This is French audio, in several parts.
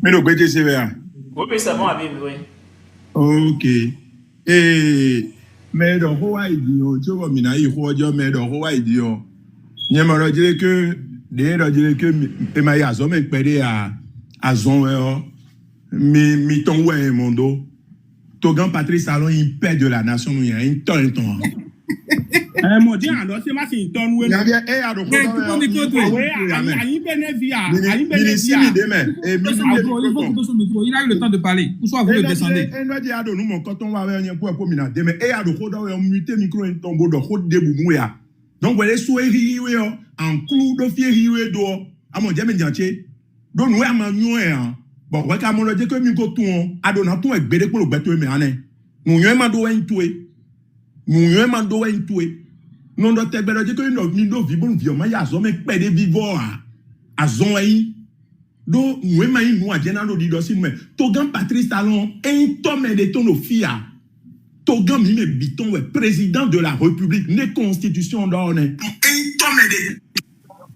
Mais le côté sévère. Oui, c'est bon à vivre, oui. Ok. Mais dans Hawaï, tu vois, mina y croit mais dans Hawaï, n'y a pas dire que d'ailleurs dire que ma ya zo me pede à zon mi ton ouais mondo. Togan Patrice Talon il perd de la nation il y a un temps. Mon Dieu, alors c'est ma fille ton ouais. Il y a bien à do ko. Ayi bénévia. Il a eu le temps de parler. Ou soit vous le descendez. Et nous dit à nous mon quand on va venir pour mina de mais et à do ko do muter micro en tombeau do ko de bumu ya. Donc voilà souheri we en clou do fieri we do. A mon Dieu me dianche. Do nous a manu bon ouais ka mon dire que mi ko ton a do na ton egbede ko lo gbeto me ane. Nous yon ma do en toué. Nous yon ma do en toué. Non do te gbede dire que ni do vivon vioma ya zo me pede vivo a zon yi. Do nous ma yi nous a jena do di do si me. Togan Patrice Talon un tome de ton ofia. Togan mi me biton ouais président de la République né constitution d'orne. Un tome de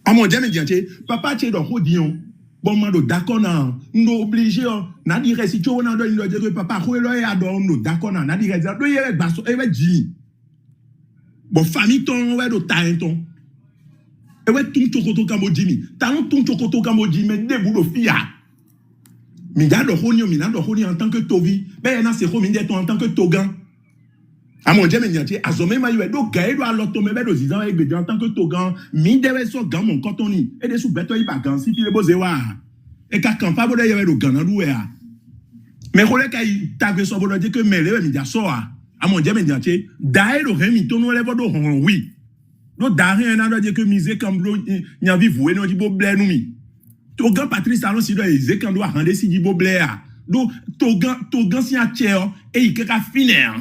a mon Dieu me dianche papa che do hodion. Bon mando d'accord na no obligé na dire si tu na do ndo dire que papa ko lo ya do no d'accord na dire do yere gbaso e we ji bon famille ton we do talenton e we tun chokoto kamboji mi talon tun chokoto kamboji me debu do fia mi da do honi mi na do honi en tant que tovi be na se ko mi de ton en tant que togan a mon Dieu me dianche azome ma ywe do gae do aloto me be do zizan e gbe en tant que togan mi dewe so gan mon kotoni e de sou beto yi ba gan si fi le bozewa e ka kan fa bo de yewe do gan na duwe a me ko le ka tagwe so bo do de que me le mi da so a mon Dieu me dianche dae do remi to no le bo do hon oui do da rien na do de que mise kamblo nya vi voué no di bo ble nou mi togan Patrice Talon si do eze kan do a rende si di bo ble a do togan si a cheo e i ka finer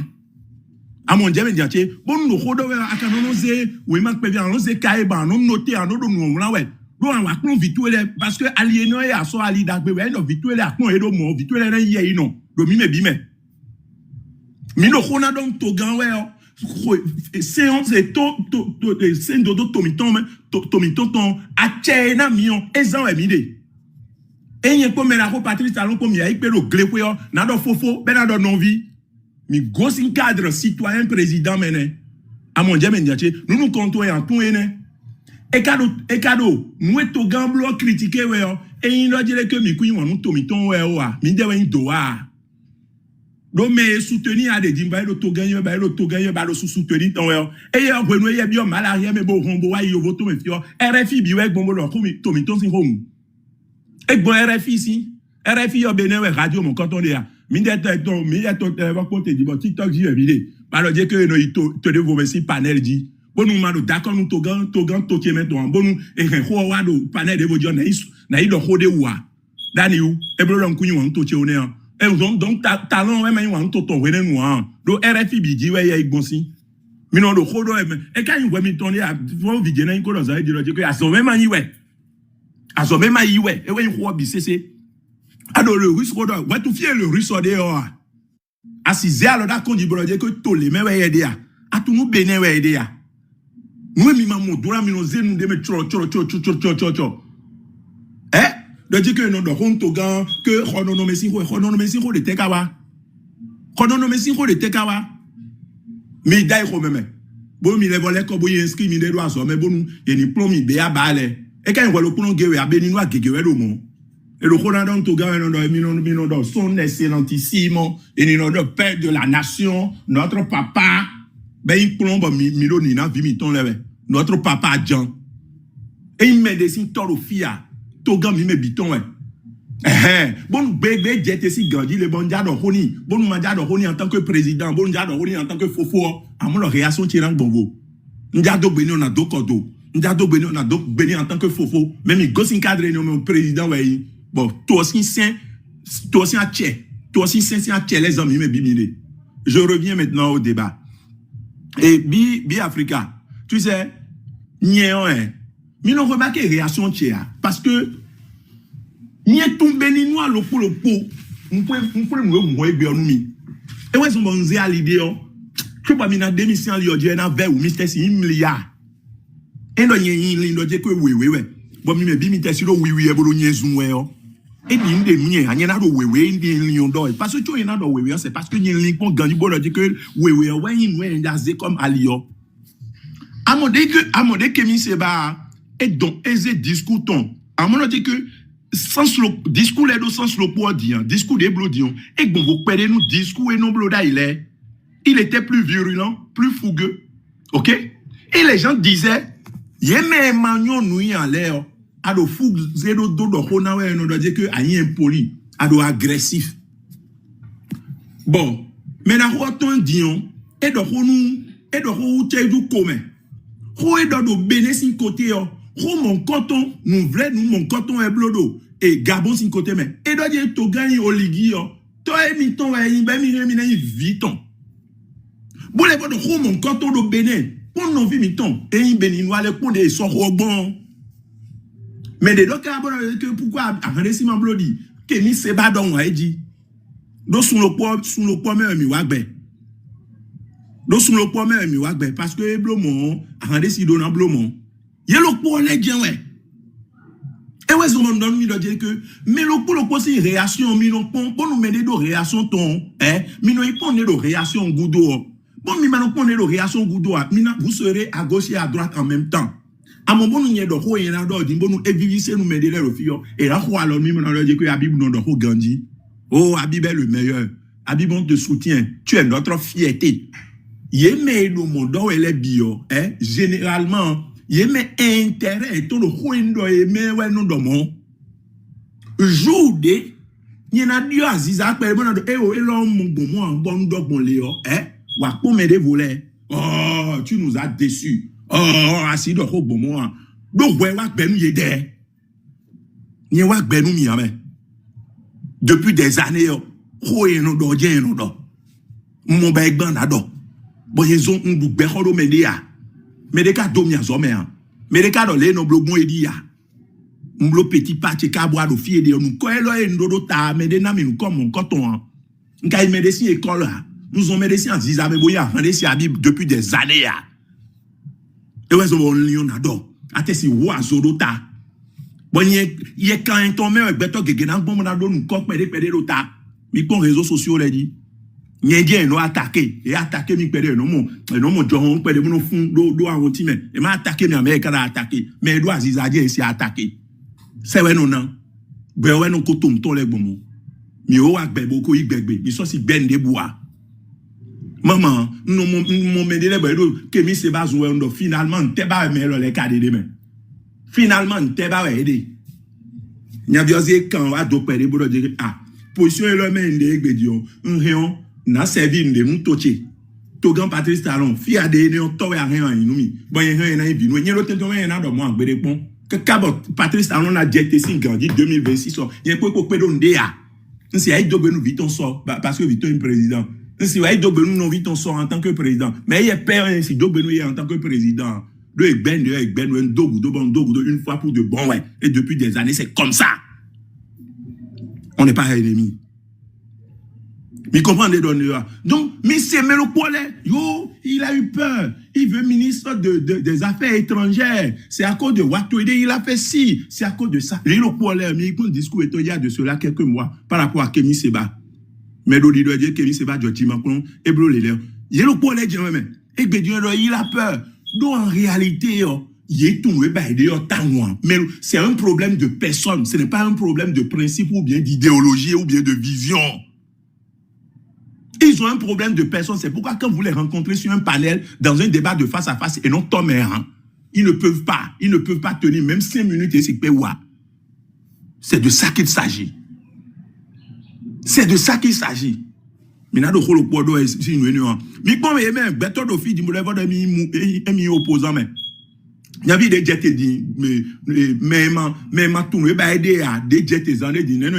a mon Dieu me dianche bon no ko do we akano no ze we mak pe bien no ze kai ba no noter no do no la we do an wa klon vituele parce que alieno e aso ali dagbe we no vituele akon e do mo vituele na ye no do mi me bi me mi no ko na don togan we séance et to sen do tomiton ton a che na mi on ezan e mi de enye ko me la ko Patrice Talon ko mi ai pe lo glepe na do fofo be na do non vie mi gosin cadre citoyen président mene a mon Dieu me dianche nous comptons en tout ene e kado nous to gamblo critiquer we e yin lo dire que mi ku yin wonu tomiton we mi de we ndo wa do me soutenir a de dimba lo to gagner ba lo soutenir ton we e ye gwenu ye bi o malaria me bo rombo wa yo voto me fio RFI bi we gbombo lo ko mi tomiton sin home e gbon RFI si RFI yo bene we radio mon canton de ya mi de va côté di bon TikTok ji vidéo ba lo dire que no to de vous merci panel di bon nous ma do d'accord nous togan to tie maintenant bon nous e ho wa do panel de vous dire na i do ho de wa dani u e bro ron kunyi won to che one e donc talon we man won to we ne nu an do RFI bi ji we ye igbonsi mi no do ho do e kan we mi ton ya fo vidéo na ko do za di lo je ko aso me man yi we e we ho bi cc ado le russe ko do wa tu fie le russe de o asize alo da kon di bro je ko to le me we ye de ya atu mu bene we de ya nous mi mamu dora mi no ze nu de me cho de dire que non do hon togan que honono mesi ko de tekawa mi dai ko meme bo mi le volé ko bo inscrit mi de do aso me bonu ye ni plom mi be abale e kan wo lo kuno gewe abeni nu agegewe do mo et le Conan Toga mi no do son excellentissimo et ni no do père de la nation notre papa ben plombe mi lo ni na vi mi ton lewe notre papa Jean et il me dessine toro fia Togan mi me biton we bon bébé jete si gandi le bon dia do honi bon ma dia do honi en tant que président bon dia do honi en tant que fofo amon lo réaction tiran bongo ndia do beni on a do kodo ndia do beni on a do beni en tant que fofo même il gosin cadre no président we bon toi aussi saint a tché toi aussi saint a tché les amis me bimile je reviens maintenant au débat et bi Africa tu sais niéon mi non remarqué réaction tché parce que ni tombé ni noir le po on peut me egbe onu mi e we so bonze alide o que pas mi na démission li oje na ve ou Mr. Si milliard e no yin li no je ko we bon mi me bi mi te si do we e bolo nyezun we o et din de mien anya na do wewe ndi lion do parce que tu y na do wewe c'est parce que yin link pour gagner bon dit que wewe ouais yin ouais ndazé comme alio amode que mi se ba et donc eze discours ton amode dit que sans le discours les do sans le pour dire discours des blodions et bon vous perdez nous discours et non bloda il était plus virulent plus fougueux OK et les gens disaient yeme magnon nous en l'air ado fougue zéro do hona we no do dire que ayi impoli ado agressif bon mais na ho ton dion et do ho te du commun ho e do bene sin côté yo ho mon coton nous vrai nous mon coton e blodo et Gabon sin côté mais et do dire to gagne oligi yo to e mi ton e ba mi na viton bon les bon ho mon coton do bene pour non vi mi ton e in beninois le pon de so robon. Mais de donc pourquoi arrêter si mon blodi que mi se ba don wa dit do sun le poids me mi wa gbe do sun le poids me mi wa gbe parce que blomon arrêter si don blomon ye le poids les bien ouais et ouais so mon don mi do dire que mais le poids c'est réaction mi non pon bon nous mener de réaction ton mi non il pon de réaction goudo bon mi non pon de réaction goudo mi vous serez à gauche et à droite en même temps. A mon bon nous do ho yena do di bon nous éviter nous m'aider le fio et là ho alors mi maintenant dire que Habib non do ho Gandhi oh Habib est le meilleur Habib on te soutient tu es notre fierté yeme no mondo ele bio généralement yeme intérêt to le ho ndo yeme we no do mo jour de yena dio aziza pe bon do o elo mo bon mo an bon do bon le wa po me de voler oh tu nous as déçus. Oh, asi do ko bomo an. Do we wa gbenu ye de. Ni wa gbenu mi ame. Depuis des années ko e no do je no do. Mo ba egban na do. Bo ye zon ndu gbe ko do me de ya. Me de ka do mi azo me an. Me de ka do le no blogon e di ya. Mblo petit parti ka boa do fie de nou ko e lo e ndo do ta me de na mi nou comme mon coton an. Nka i médecin école là. Nous on médecin en Zizabe boya rendre si Habib depuis des années ya. Et ouais, so lion ado. Ate si oiseau d'ota. Bon, y est quand ton mère beto gegenan bon monado nous kok pede d'ota. Mi kon réseaux sociaux les dit. N'y dit no attaquer et attaquer mi pede non mon john pede mon fond do arroti mais et m'a attaquer mi américain a attaquer mais do azizadie ici attaquer. C'est ouais non. Ben ouais non ko tom ton les bon. Mi o ak bebo ko igbegbe. Mi so si ben de bois. Maman, non mon médecin que mi se base ou finalement t'es pas mais le cas de demain. Finalement t'es pas aider. Nya biose quand wa do pere bo dire position le men de gbedio. Rien na servi de nous toche. To grand Patrice Talon, fi ade ne to ya rien inumi. Bon yen na bi no yen lo te to yen na do mo agbere pon. Que kabot Patrice Talon a jeté sin grandi 2026 so. Yen ko pedo ndea. Nsi ay do nous vite on sort parce que vite un président. Si ouais Dobenou non vite on sort en tant que président mais il est père si Dobenou est en tant que président de Egben une fois pour de bon ouais et depuis des années c'est comme ça on n'est pas ennemis mais comprenez donc monsieur Melopole yo il a eu peur il veut ministre des affaires étrangères c'est à cause de Watoede il a fait si c'est à cause de ça Melopole mais il discours il y a de cela quelques mois par rapport à Kémy Seba. Mais l'on dit que Kémy Seba Georgie Macron et blo les lèvres. Il le pour les gens même. Et ben il a peur. Donc en réalité il est tombé bah mais c'est un problème de personne, ce n'est pas un problème de principe ou bien d'idéologie ou bien de vision. Ils ont un problème de personne, c'est pourquoi quand vous les rencontrez sur un panel dans un débat de face à face et non Tom et ils ne peuvent pas tenir même 5 minutes et c'est quoi. C'est de ça qu'il s'agit. C'est de ça qu'il s'agit. Mais n'a de le poids si nous venons. Mais bon, mais beto do fi di mo levo de mi opposant mais. Il y avait des jets dit mais ma tourné ba aider à des jets en dit non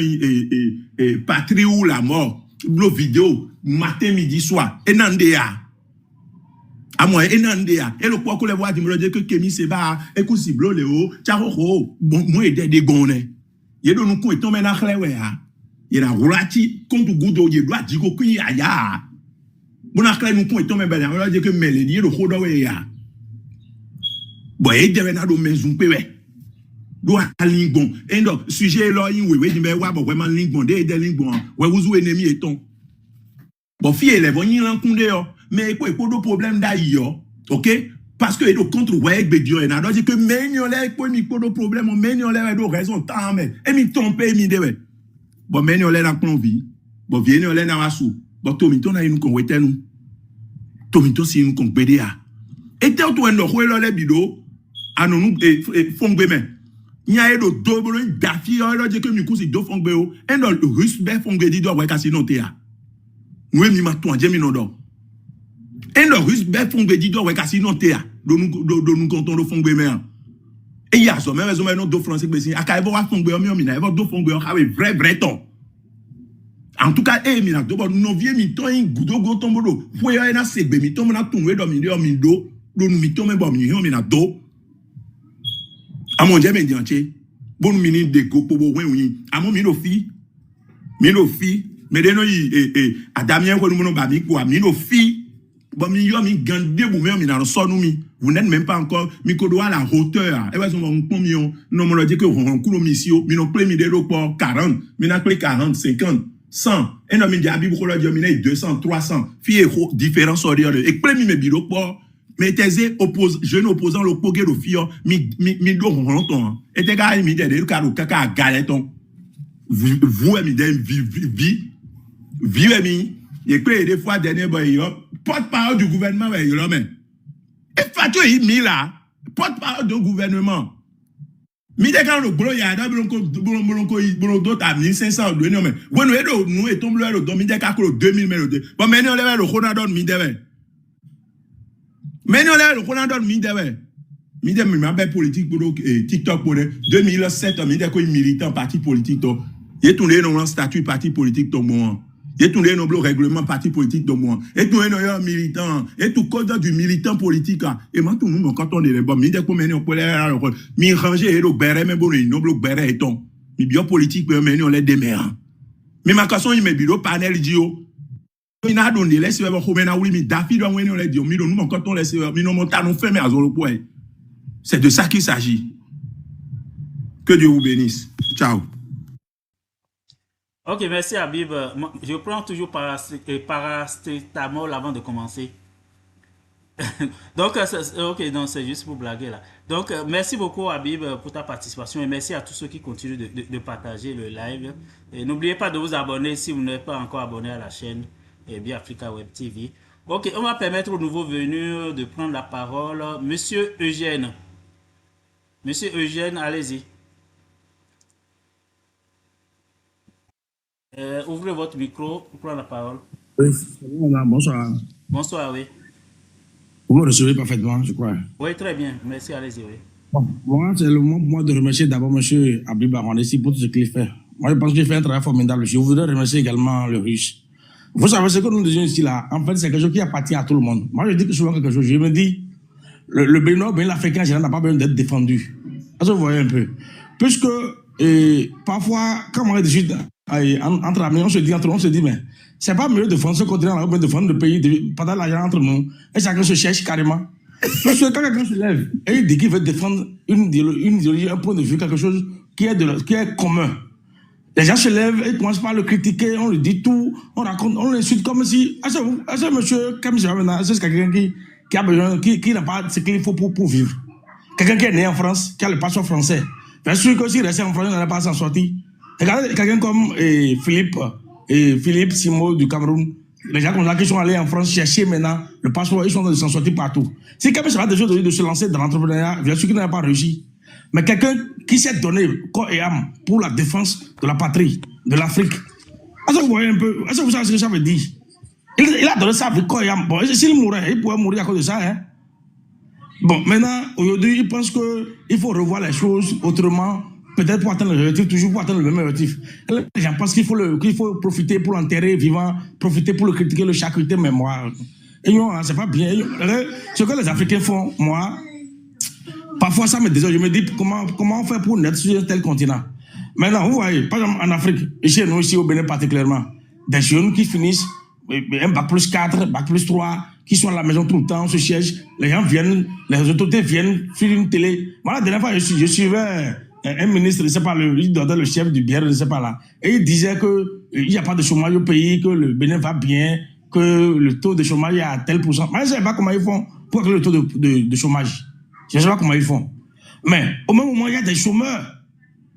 et patrie ou la mort. Blo vidéo matin midi soir et nandea. À moi et nandea et le poids que les voix di mo dire que Kémy Seba et que si blo le o tcharo bon moi aider des gonne. Il do nous ko eton mais na khlewe ha. Il a roulati contre Goudo, il doit dire que ya. Bon, après, nous pouvons tomber bien. On va dire que Mélanie, le Khodo, ya. Bon, il devait n'a de maison, Do a lingbon. Et donc, sujet là, oui, mais vraiment lingbon, des lingbon, ouais, vous ennemi et ton. Bon, fille, elle est bonne, mais quoi, il y a des problèmes d'ailleurs, ok? Parce que, contre, ouais, bédio, et n'a dit que, mais, il y a des problèmes, mais, il y a des raisons, tant, mais, et mi tombe, et mi dewe. Bon, mais, il y a des convi, bon, viens, il y a des rassou, bon, Tomito, n'a une convete, nous. Tomito, si nous compédé, et t'es autour de nous, les bido, à nous, et fongbe, mais, il y a des double, d'affilée, il y a des que, nous, c'est deux fongbe, et dans le russe, ben, fongbe, dit, ouais, casser nos théâtres. Oui, mi matou anje mi non do. Et le russe ben fongbe di do we kasi non théa. Do nous comptons do fongbe me. Et il y a ça même raison non do français be si aka ebo wa fongbe mi na ebo do fongbe on have vrai ton. En tout cas mi na do non vie mi ton gudo go tombo do. Fo ya na segbe mi tombo na tunwe do mi do nous mi tombe bo mi na do. A mon Dieu me dianche. Bon mi ni de go po bo wen. A mon mi no fi. Mais de nous, à Damien, nous avons dit que nos filles, mi gande, vous n'êtes même pas encore, mi kodo à la hauteur. Et vous avez dit que vous avez un mission, mi non plein de pour 40, mi n'a plus 40, 50, 100. Et non, mi dit, abi, vous avez dit 200, 300. Filles, différents sortir. Et plein mi biro pour, mais tes jeunes opposants, le pogué de filles, mi do ronton. Et tes gars, mi dit, le kaka galeton. Vous, mi dit, vive mi, et que des fois dernier porte-parole du gouvernement mais et Fatou mi là porte-parole du gouvernement mi de quand le gros ya da blonko d'autres à 1500 de non mais bueno edo nous et tombe le do mi de ka ko 2000 mais bon mais on le Ronaldo mi de mais on le Ronaldo mi de mi ben politique pour TikTok pour 2007 mi de ko militant parti politique to il tourné dans un statut parti politique to moi. Et tout le règlement parti politique de moi. Et tout le militant. Et tout code du militant politique. Et moi, tout le monde, quand on est bon, mi de quoi mener au polaire, mi ranger et le béret, mais bon, il noble béret et ton. Mi bio politique, mais on les démère. Mais ma question, il me biro panel dio. Il n'a donné, laisse voir comment on a oui, mi dafi doit on les dio. Mi nous, quand on laisse, mi non monta, nous fait, mais à zolo point. C'est de ça qu'il s'agit. Que Dieu vous bénisse. Ciao. Ok, merci Habib. Je prends toujours paracétamol avant de commencer. Donc, ok, donc c'est juste pour blaguer là. Donc, merci beaucoup Habib pour ta participation et merci à tous ceux qui continuent de partager le live. Et n'oubliez pas de vous abonner si vous n'êtes pas encore abonné à la chaîne Bien Africa Web TV. Ok, on va permettre aux nouveaux venus de prendre la parole. Monsieur Eugène. Monsieur Eugène, allez-y. Ouvrez votre micro pour prendre la parole. Oui, bonsoir. Bonsoir, oui. Vous me recevez parfaitement, je crois. Oui, très bien. Merci, allez-y, oui. Bon, moi, c'est le moment pour moi de remercier d'abord M. Habib Arondessi pour tout ce qu'il fait. Moi, je pense qu'il fait un travail formidable. Je voudrais remercier également le Russe. Vous savez ce que nous disons ici, là, en fait, c'est quelque chose qui appartient à tout le monde. Moi, je dis que souvent quelque chose. Je me dis, le Bénin, l'Africain, n'a pas besoin d'être défendu. Vous voyez un peu. Puisque, parfois, quand on est dessus, entre amis, on se dit, mais c'est pas mieux de défendre ce continent-là, ou de défendre le pays, pendant l'argent entre nous, et chacun se cherche carrément. Parce que quand quelqu'un se lève et il dit qu'il veut défendre une idéologie, un point de vue, quelque chose qui est commun, les gens se lèvent et commencent par le critiquer, on lui dit tout, on raconte, on l'insulte comme si, ce monsieur, comme c'est quelqu'un qui a besoin, qui n'a pas ce qu'il faut pour vivre. Quelqu'un qui est né en France, qui a le passeport français. Bien sûr que s'il restait en France, il n'allait pas s'en sortir. Regardez quelqu'un comme Philippe Simo du Cameroun. Les gens comme ça qui sont allés en France chercher maintenant le passeport, ils sont en train de s'en sortir partout. Si quelqu'un sera déjà donné de se lancer dans l'entrepreneuriat, bien sûr qu'il n'a pas réussi. Mais quelqu'un qui s'est donné corps et âme pour la défense de la patrie, de l'Afrique. Est-ce que vous voyez un peu, est-ce que vous savez ce que ça veut dire? Il a donné sa vie corps et âme. Bon, s'il mourait, il pourrait mourir à cause de ça. Hein? Bon, maintenant, aujourd'hui, il pense qu'il faut revoir les choses autrement. Peut-être pour atteindre l'objectif, toujours pour atteindre le même objectif. Les gens pensent qu'il faut profiter pour l'enterrer vivant, profiter pour le critiquer, le charcuter, mais moi, c'est pas bien. Ce que les Africains font, moi, parfois ça me désole. Je me dis comment on fait pour naître sur un tel continent. Maintenant, vous voyez, par exemple en Afrique, et chez nous ici au Bénin particulièrement, des jeunes qui finissent un bac plus 4, bac plus 3, qui sont à la maison tout le temps, on se cherche, les gens viennent, les autorités viennent sur une télé. Voilà, la dernière fois, je suivais un ministre, je ne sais pas, le chef du BR, je ne sais pas là, et il disait qu'il n'y a pas de chômage au pays, que le Bénin va bien, que le taux de chômage est à tel pourcent. Mais je ne sais pas comment ils font pour que le taux de chômage. Je ne sais pas comment ils font. Mais au même moment, il y a des chômeurs,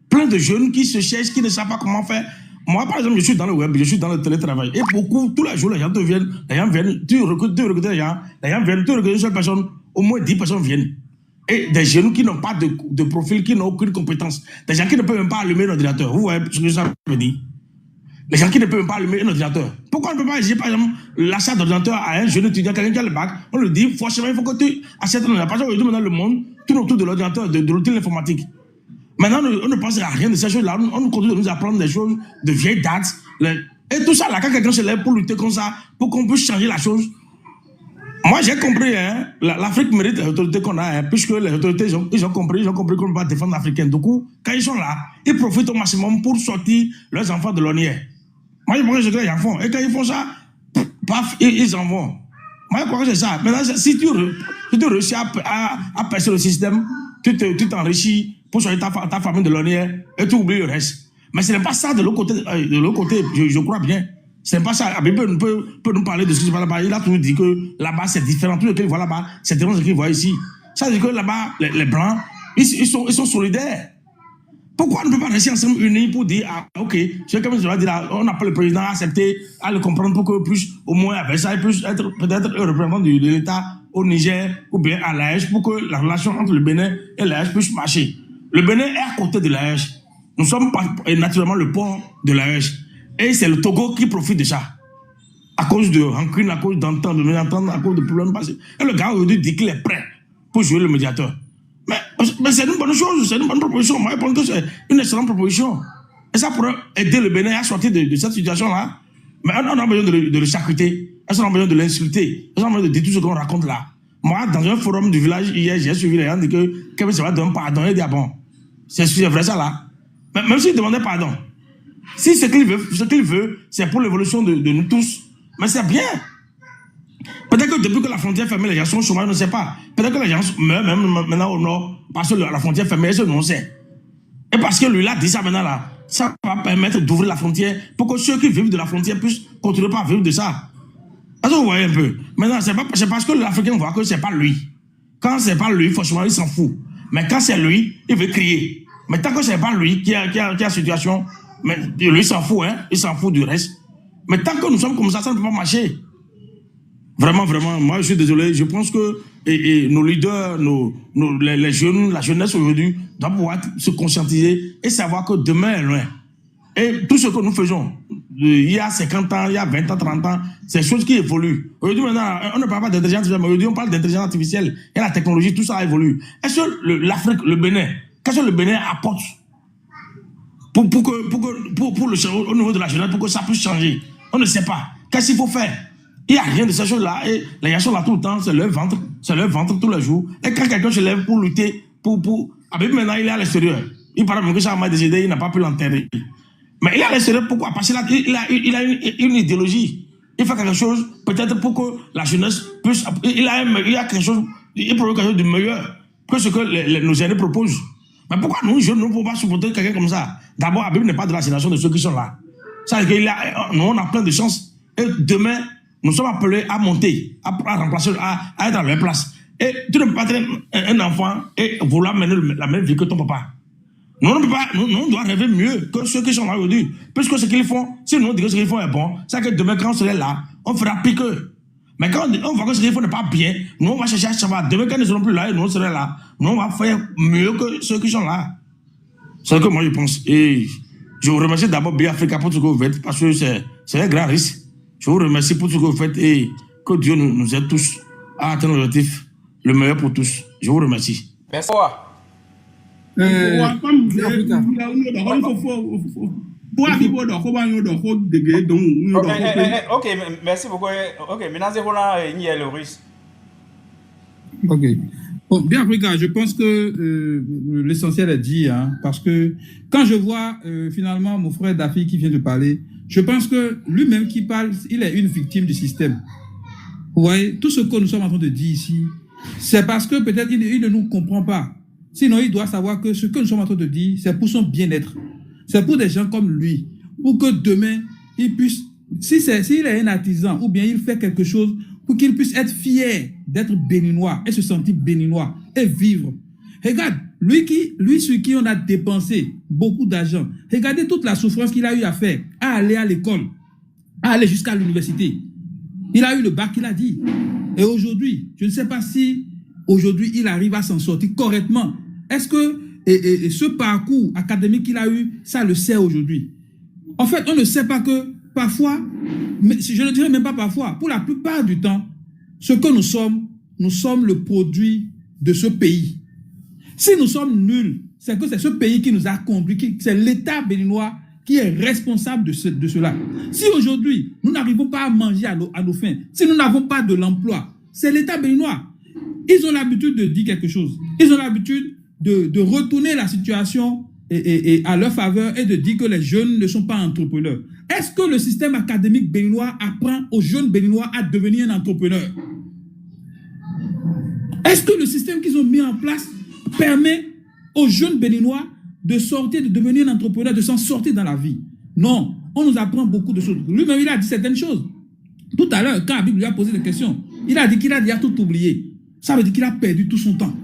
plein de jeunes qui se cherchent, qui ne savent pas comment faire. Moi, par exemple, je suis dans le web, je suis dans le télétravail. Et beaucoup, tous les jours, les gens viennent, tu recrutes les gens viennent, tu recrutes une seule personne, au moins 10 personnes viennent. Et des jeunes qui n'ont pas de profil, qui n'ont aucune compétence. Des gens qui ne peuvent même pas allumer un ordinateur. Vous voyez ce que ça veut dire? Les gens qui ne peuvent même pas allumer un ordinateur. Pourquoi on ne peut pas exiger, par exemple, l'achat d'ordinateur à un jeune étudiant, quelqu'un qui a le bac? On lui dit, forcément, il faut que tu achètes un ordinateur. Parce qu'aujourd'hui, maintenant, le monde tourne autour de l'ordinateur, de l'outil informatique. Maintenant, on ne pense à rien de ces choses-là. On nous continue de nous apprendre des choses de vieilles dates. Et tout ça, là, quand quelqu'un se lève pour lutter comme ça, pour qu'on puisse changer la chose, moi, j'ai compris, hein, l'Afrique mérite les autorités qu'on a, hein, puisque les autorités, ils ont compris qu'on va défendre l'Africain. Du coup, quand ils sont là, ils profitent au maximum pour sortir leurs enfants de l'ornière. Moi, je pense que c'est ce qu'ils en font. Et quand ils font ça, paf, ils en vont. Moi, je crois que c'est ça. Maintenant, si tu réussis à percer le système, tu t'enrichis pour sortir ta famille de l'ornière et tu oublies le reste. Mais ce n'est pas ça de l'autre côté, je crois bien. Ce n'est pas ça. Abib peut nous parler de ce qui se passe là-bas. Il a toujours dit que là-bas, c'est différent. Tout ce qu'il voit là-bas, c'est différent de ce qu'il voit ici. Ça veut dire que là-bas, les Blancs, ils sont solidaires. Pourquoi on ne peut pas rester ensemble unis pour dire, ah, ok, c'est comme je l'ai dit là, on appelle le président à accepter, à le comprendre pour que puisse, au moins, avec ça, il puisse être peut-être le représentant de l'État au Niger ou bien à l'AES pour que la relation entre le Bénin et l'AES puisse marcher. Le Bénin est à côté de l'AES. Nous sommes naturellement le pont de l'AES. Et c'est le Togo qui profite de ça. À cause de rancune, à cause d'entente, de mésentente, à cause de problèmes passés. Et le gars aujourd'hui dit qu'il est prêt pour jouer le médiateur. Mais c'est une bonne chose, c'est une bonne proposition. Moi, je pense que c'est une excellente proposition. Et ça pourrait aider le Bénin à sortir de cette situation-là. Mais on a besoin de le charcuter. On a besoin de l'insulter. On a besoin de dire tout ce qu'on raconte là. Moi, dans un forum du village, hier, j'ai suivi les gens dire que Kevin ça va donner pardon. Il dit, ah bon, c'est vrai ça là. Mais même s'il demandait pardon, si ce qu'il veut, c'est pour l'évolution de nous tous, mais c'est bien. Peut-être que depuis que la frontière est fermée, les gens sont au chômage, on ne sait pas. Peut-être que les gens meurent même maintenant au nord, parce que la frontière est fermée, ça, on sait. Et parce que lui, là, dit ça maintenant, là, ça va permettre d'ouvrir la frontière pour que ceux qui vivent de la frontière puissent continuer à vivre de ça. Est-ce que vous voyez un peu? Maintenant, c'est parce que l'Africain voit que ce n'est pas lui. Quand ce n'est pas lui, franchement, il s'en fout. Mais quand c'est lui, il veut crier. Mais tant que ce n'est pas lui qui a la situation, mais lui, il s'en fout, hein? Il s'en fout du reste. Mais tant que nous sommes comme ça ne peut pas marcher. Vraiment, vraiment, moi je suis désolé. Je pense que nos leaders, les jeunes, la jeunesse aujourd'hui, doivent pouvoir se conscientiser et savoir que demain est loin. Et tout ce que nous faisons, il y a 50 ans, il y a 20 ans, 30 ans, c'est des choses qui évoluent. Aujourd'hui, maintenant, on ne parle pas d'intelligence artificielle, mais aujourd'hui, on parle d'intelligence artificielle. Et la technologie, tout ça évolue. Est-ce que l'Afrique, le Bénin, qu'est-ce que le Bénin apporte pour le au niveau de la jeunesse, pour que ça puisse changer? On ne sait pas. Qu'est-ce qu'il faut faire? Il n'y a rien de ces choses-là. Et les gens sont là tout le temps, c'est leur ventre tous les jours. Et quand quelqu'un se lève pour lutter, Abib maintenant, il est à l'extérieur. Il parle même que ça m'a décédé, il n'a pas pu l'enterrer. Mais il est à l'extérieur, pourquoi? Parce qu'il a une idéologie. Il fait quelque chose, peut-être pour que la jeunesse puisse. Il a quelque chose, il provoque quelque chose de meilleur que ce que nos aînés proposent. Mais pourquoi nous, jeunes, nous ne pouvons pas supporter quelqu'un comme ça? D'abord, Abib n'est pas de la génération de ceux qui sont là. Ça veut dire nous, on a plein de chances. Et demain, nous sommes appelés à monter, à remplacer, à être à leur place. Et tu ne peux pas être un enfant et vouloir mener la même vie que ton papa. Nous, on doit rêver mieux que ceux qui sont là aujourd'hui. Puisque ce qu'ils font, si nous on dit que ce qu'ils font est bon, c'est que demain, quand on serait là, on fera pire qu'eux. Mais quand on voit que ce qu'ils font n'est pas bien, nous, on va chercher à savoir. Demain, quand ils ne seront plus là et nous, on serait là, nous, on va faire mieux que ceux qui sont là. C'est ce que moi, je pense. Et je vous remercie d'abord BAfrica pour tout ce que vous faites, parce que c'est un grand risque. Je vous remercie pour tout ce que vous faites et que Dieu nous aide tous à atteindre l'objectif, le meilleur pour tous. Je vous remercie. Merci. Ok, merci beaucoup. Ok, maintenant, c'est le russe. Ok. Bon, bien, Africa, je pense que l'essentiel est dit, hein, parce que quand je vois finalement mon frère Dafi qui vient de parler, je pense que lui-même qui parle, il est une victime du système. Vous voyez, tout ce que nous sommes en train de dire ici, c'est parce que peut-être il ne nous comprend pas. Sinon, il doit savoir que ce que nous sommes en train de dire, c'est pour son bien-être. C'est pour des gens comme lui. Pour que demain, il puisse, s'il est un artisan ou bien il fait quelque chose, pour qu'il puisse être fier d'être béninois et se sentir béninois et vivre. Regarde, lui sur qui on a dépensé beaucoup d'argent, regardez toute la souffrance qu'il a eu à faire, à aller à l'école, à aller jusqu'à l'université. Il a eu le bac, il a dit. Et aujourd'hui, je ne sais pas si aujourd'hui il arrive à s'en sortir correctement. Est-ce que ce parcours académique qu'il a eu, ça le sait aujourd'hui? En fait, on ne sait pas que parfois, mais je ne dirais même pas parfois, pour la plupart du temps, ce que nous sommes le produit de ce pays. Si nous sommes nuls, c'est que c'est ce pays qui nous a conduits, c'est l'État béninois qui est responsable de cela. Si aujourd'hui, nous n'arrivons pas à manger à nos fins, si nous n'avons pas de l'emploi, c'est l'État béninois. Ils ont l'habitude de dire quelque chose. Ils ont l'habitude de retourner la situation à leur faveur et de dire que les jeunes ne sont pas entrepreneurs. Est-ce que le système académique béninois apprend aux jeunes béninois à devenir un entrepreneur? Est-ce que le système qu'ils ont mis en place permet aux jeunes béninois de sortir, de devenir un entrepreneur, de s'en sortir dans la vie? Non, on nous apprend beaucoup de choses. Lui-même, il a dit certaines choses. Tout à l'heure, quand Habib lui a posé des questions, il a dit qu'il a déjà tout oublié. Ça veut dire qu'il a perdu tout son temps.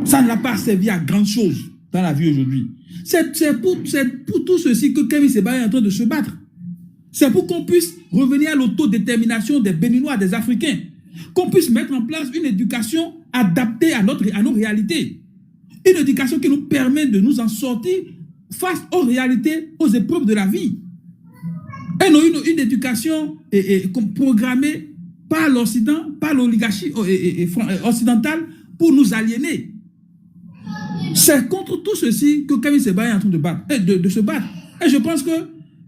Ça ne l'a pas servi à grand chose dans la vie aujourd'hui. C'est pour tout ceci que Kemi Seba est en train de se battre. C'est pour qu'on puisse revenir à l'autodétermination des Béninois, des Africains. Qu'on puisse mettre en place une éducation adaptée à nos réalités. Une éducation qui nous permet de nous en sortir face aux réalités, aux épreuves de la vie. Et non une éducation programmée par l'Occident, par l'oligarchie occidentale pour nous aliéner. C'est contre tout ceci que Kemi Seba est en train de se battre. Et je pense que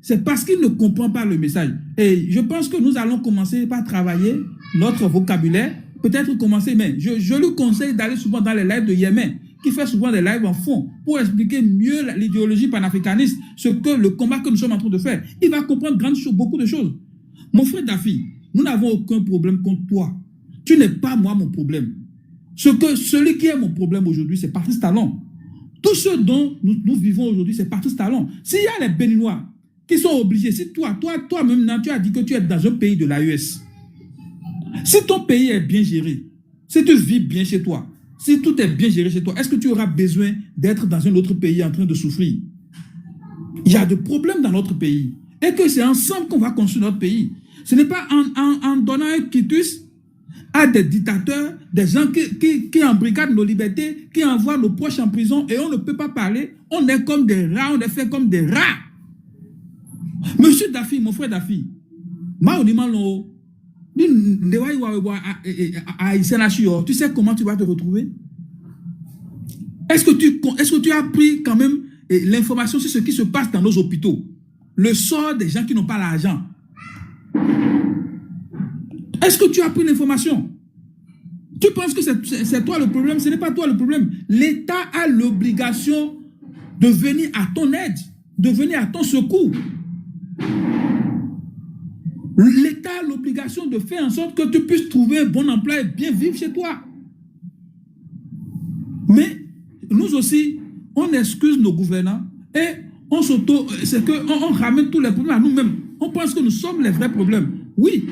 c'est parce qu'il ne comprend pas le message. Et je pense que nous allons commencer par travailler notre vocabulaire. Peut-être commencer, mais je lui conseille d'aller souvent dans les lives de Yémen, qui fait souvent des lives en fond, pour expliquer mieux l'idéologie panafricaniste, le combat que nous sommes en train de faire. Il va comprendre beaucoup de choses. Mon frère Daffy, nous n'avons aucun problème contre toi. Tu n'es pas moi mon problème. Celui qui est mon problème aujourd'hui, c'est Patrice Talon. Tout ce dont nous vivons aujourd'hui, c'est Patrice Talon. S'il y a les Béninois qui sont obligés, si toi-même, tu as dit que tu es dans un pays de l'AES, si ton pays est bien géré, si tu vis bien chez toi, si tout est bien géré chez toi, est-ce que tu auras besoin d'être dans un autre pays en train de souffrir? Il y a des problèmes dans notre pays. Et que c'est ensemble qu'on va construire notre pays. Ce n'est pas en donnant un quitus à des dictateurs, des gens qui embrigadent nos libertés, qui envoient nos proches en prison et on ne peut pas parler. On est comme des rats, on est fait comme des rats. Monsieur Daffy, mon frère Daffy, tu sais comment tu vas te retrouver? Est-ce que tu as pris quand même l'information sur ce qui se passe dans nos hôpitaux? Le sort des gens qui n'ont pas l'argent. Est-ce que tu as pris l'information? Tu penses que c'est toi le problème? Ce n'est pas toi le problème. L'État a l'obligation de venir à ton aide, de venir à ton secours. L'État a l'obligation de faire en sorte que tu puisses trouver un bon emploi et bien vivre chez toi. Mais nous aussi, on excuse nos gouvernants et on ramène tous les problèmes à nous-mêmes. On pense que nous sommes les vrais problèmes. Oui.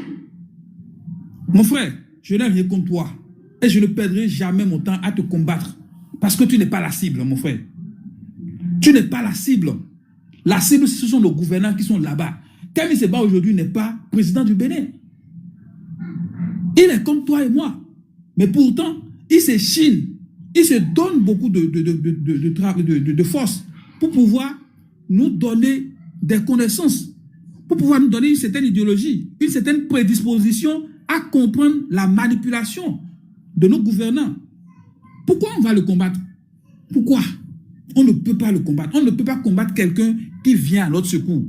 Mon frère, je n'ai rien contre toi. Et je ne perdrai jamais mon temps à te combattre. Parce que tu n'es pas la cible, mon frère. Tu n'es pas la cible. La cible, ce sont nos gouvernants qui sont là-bas. Kemi Seba aujourd'hui n'est pas président du Bénin. Il est comme toi et moi. Mais pourtant, il s'échine. Il se donne beaucoup de force pour pouvoir nous donner des connaissances, pour pouvoir nous donner une certaine idéologie, une certaine prédisposition à comprendre la manipulation de nos gouvernants. Pourquoi on va le combattre? Pourquoi? On ne peut pas le combattre. On ne peut pas combattre quelqu'un qui vient à notre secours,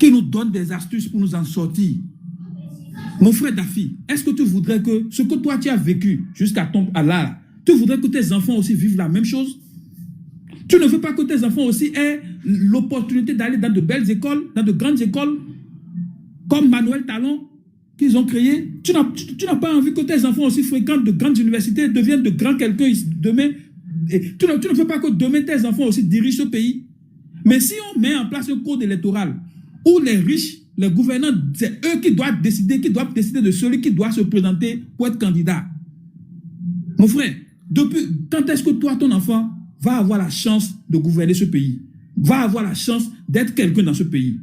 qui nous donne des astuces pour nous en sortir. Mon frère Daffy, est-ce que tu voudrais que ce que toi tu as vécu jusqu'à ton Allah, tu voudrais que tes enfants aussi vivent la même chose? Tu ne veux pas que tes enfants aussi aient l'opportunité d'aller dans de belles écoles, dans de grandes écoles, comme Manuel Talon, qu'ils ont créé. Tu n'as pas envie que tes enfants aussi fréquentent de grandes universités, deviennent de grands quelqu'un demain, tu ne veux pas que demain tes enfants aussi dirigent ce pays. Mais si on met en place un code électoral où les riches, les gouvernants, c'est eux qui doivent décider de celui qui doit se présenter pour être candidat. Mon frère, quand est-ce que toi, ton enfant, va avoir la chance de gouverner ce pays, va avoir la chance d'être quelqu'un dans ce pays?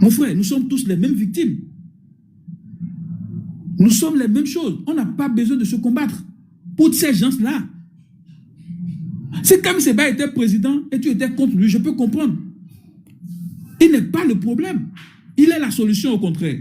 Mon frère, nous sommes tous les mêmes victimes. Nous sommes les mêmes choses. On n'a pas besoin de se combattre pour ces gens-là. Si Kam Seba était président et tu étais contre lui, je peux comprendre. Il n'est pas le problème. Il est la solution au contraire.